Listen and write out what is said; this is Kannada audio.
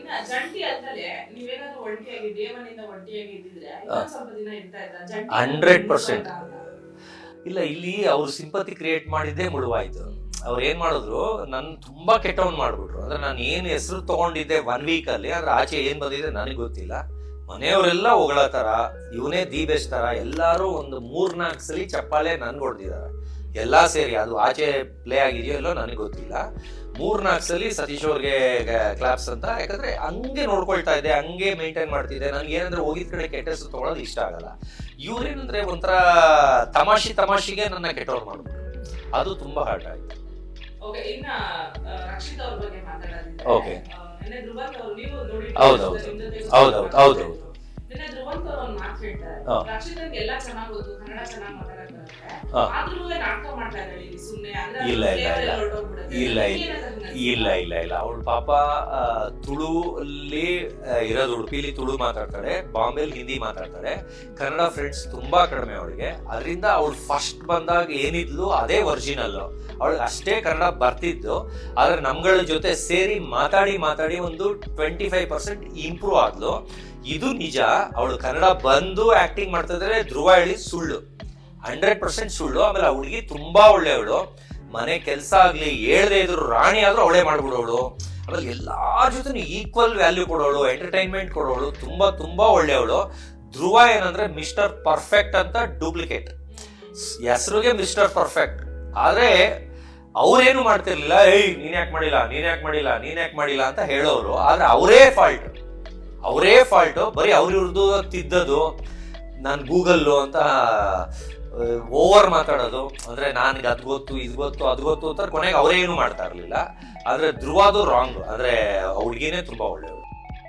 ಇನ್ನ ಜಂಟಿ ಆದ್ಮೇಲೆ ನೀವೇನಾದ್ರೂ ಒಂಟಿಯಾಗಿ ದೇವನಿಂದ ಒಂಟಿಯಾಗಿ ಇದ್ದಿದ್ರೆ ಇನ್ನೊಂದ್ ಸ್ವಲ್ಪ ದಿನ ಇರ್ತಾ ಇದ್ದ ಜಂಟಿ 100%. ಇಲ್ಲ, ಇಲ್ಲಿ ಅವ್ರು ಸಿಂಪತಿ ಕ್ರಿಯೇಟ್ ಮಾಡಿದ್ದೇ ಮುಳುವಾಯ್ತು. ಅವ್ರು ಏನ್ ಮಾಡಿದ್ರು, ನನ್ ತುಂಬಾ ಕೆಟ್ಟವನ್ ಮಾಡ್ಬಿಟ್ರು. ಅಂದ್ರೆ ನಾನು ಏನ್ ಹೆಸರು ತಗೊಂಡಿದ್ದೆ 1 ವೀಕ್ ಅಲ್ಲಿ, ಅದ್ರ ಆಚೆ ಏನ್ ಬಂದಿದೆ ನನಗೆ ಗೊತ್ತಿಲ್ಲ. ಮನೆಯವರೆಲ್ಲ ಹೊಗಳತಾರ, ಇವನೇ ದಿ ಬೆಸ್ಟ್ ತರ. ಎಲ್ಲಾರು ಒಂದು 3-4 ಸಲ ಚಪ್ಪಾಳೆ ನನ್ಗೆ ಹೊಡೆದಿದ್ದಾರೆ ಎಲ್ಲಾ ಸೇರಿ. ಅದು ಆಚೆ ಪ್ಲೇ ಆಗಿದೆಯೋ ಇಲ್ಲೋ ನನಗೆ ಗೊತ್ತಿಲ್ಲ. 3-4 ಸಲ ಸತೀಶ್ ಅವ್ರಿಗೆ ಕ್ಲಾಪ್ಸ್ ಅಂತ. ಯಾಕಂದ್ರೆ ಹಂಗೆ ನೋಡ್ಕೊಳ್ತಾ ಇದ್ದೆ, ಹಂಗೆ ಮೇಂಟೈನ್ ಮಾಡ್ತಿದ್ದೆ. ನನ್ಗೆ ಏನಂದ್ರೆ ಹೋಗಿದ್ ಕಡೆ ಕೆಟ್ಟ ಹೆಸರು ತಗೊಳ್ಳೋದು ಇಷ್ಟ ಆಗಲ್ಲ. ಇವ್ರೇನಂದ್ರೆ ಒಂಥರ ತಮಾಷೆಗೆ ನನ್ನ ಕೆಟ್ಟವ್ರು ಮಾಡ್ಬಿಟ್ರು. ಅದು ತುಂಬಾ ಹರ್ಟ್ ಆಯ್ತು. ಓಕೆ, ಇನ್ನ ರಕ್ಷಿತ್ ಅವ್ರ ಬಗ್ಗೆ ಮಾತಾಡೋದಿದ್ರೆ, ಓಕೆ, ನಿನ್ನೆ ಧ್ರುವಂತ್ ಅವರು ನೀವು ನೋಡಿ, ಹೌದೌದು. ನಿನ್ನೆ ಧ್ರುವಂತ್ ಅವರು ಒಂದು ಮಾತು ಹೇಳ್ತಾರೆ, ರಕ್ಷಿತ್ ಅವ್ರಿಗೆ ಎಲ್ಲ ಚೆನ್ನಾಗಿ ಗೊತ್ತು, ಕನ್ನಡ ಚೆನ್ನಾಗಿ ಮಾತಾಡಕ್ಕೆ ಬರುತ್ತೆ, ಆದ್ರೂ ನಾಟಕ ಮಾಡ್ತಾ ಇದ್ದಾಳೆ ಇಲ್ಲಿ ಸುಮ್ಮನೆ. ಇಲ್ಲ ಅವಳು ಪಾಪ ತುಳು ಅಲ್ಲಿ ಇರೋದು, ಉಡುಪಿಲಿ ತುಳು ಮಾತಾಡ್ತಾಳೆ, ಬಾಂಬೆಲಿ ಹಿಂದಿ ಮಾತಾಡ್ತಾಳೆ. ಕನ್ನಡ ಫ್ರೆಂಡ್ಸ್ ತುಂಬಾ ಕಡಿಮೆ ಅವಳಿಗೆ. ಅದರಿಂದ ಅವಳು ಫಸ್ಟ್ ಬಂದಾಗ ಏನಿದ್ಲು ಅದೇ ಒರಿಜಿನಲ್. ಅವಳಿಗೆ ಅಷ್ಟೇ ಕನ್ನಡ ಬರ್ತಿದ್ದು. ಆದ್ರೆ ನಮ್ಗಳ ಜೊತೆ ಸೇರಿ ಮಾತಾಡಿ ಒಂದು 25% ಇಂಪ್ರೂವ್ ಆದ್ಲು. ಇದು ನಿಜ. ಅವಳು ಕನ್ನಡ ಬಂದು ಆಕ್ಟಿಂಗ್ ಮಾಡ್ತಾ ಇದ್ರೆ ಧ್ರುವ ಹೇಳಿ ಸುಳ್ಳು, 100% ಸುಳ್ಳು. ಆಮೇಲೆ ಆ ಹುಡುಗಿ ತುಂಬಾ ಒಳ್ಳೆಯವಳು. ಮನೆ ಕೆಲಸ ಆಗ್ಲಿ ಹೇಳ್ದೆ ಇದ್ರು ರಾಣಿ ಆದ್ರೂ ಅವಳೇ ಮಾಡ್ಬಿಡೋಳು. ಆಮೇಲೆ ಎಲ್ಲಾರ ಜೊತೆ ಈಕ್ವಲ್ ವ್ಯಾಲ್ಯೂ ಕೊಡೋಳು, ಎಂಟರ್ಟೈನ್ಮೆಂಟ್ ಕೊಡೋಳು. ತುಂಬಾ ಒಳ್ಳೆಯವಳು. ಧ್ರುವ ಏನಂದ್ರೆ ಮಿಸ್ಟರ್ ಪರ್ಫೆಕ್ಟ್ ಅಂತ ಡೂಪ್ಲಿಕೇಟ್. ಹೆಸರಿಗೆ ಮಿಸ್ಟರ್ ಪರ್ಫೆಕ್ಟ್, ಆದ್ರೆ ಅವ್ರೇನು ಮಾಡ್ತಿರ್ಲಿಲ್ಲ. ನೀನ್ ಯಾಕೆ ಮಾಡಿಲ್ಲ ಅಂತ ಹೇಳೋರು. ಆದ್ರೆ ಅವರೇ ಫಾಲ್ಟ್. ಬರೀ ಅವ್ರಿವ್ರದ್ದು ತಿದ್ದದು, ನಾನು ಗೂಗಲ್ಲು ಅಂತ ಓವರ್ ಮಾತಾಡೋದು. ಅಂದ್ರೆ ನನ್ಗೆ ಅದು ಗೊತ್ತು, ಇದು ಗೊತ್ತು ಅಂತ ಕೊನೆಗೆ ಅವರೇ ಏನು ಮಾಡ್ತಾ ಇರ್ಲಿಲ್ಲ. ಆದ್ರೆ ಧ್ರುವದು ರಾಂಗ್. ಅಂದ್ರೆ ಹುಡುಗಿನೇ ತುಂಬಾ ಒಳ್ಳೆಯವರು.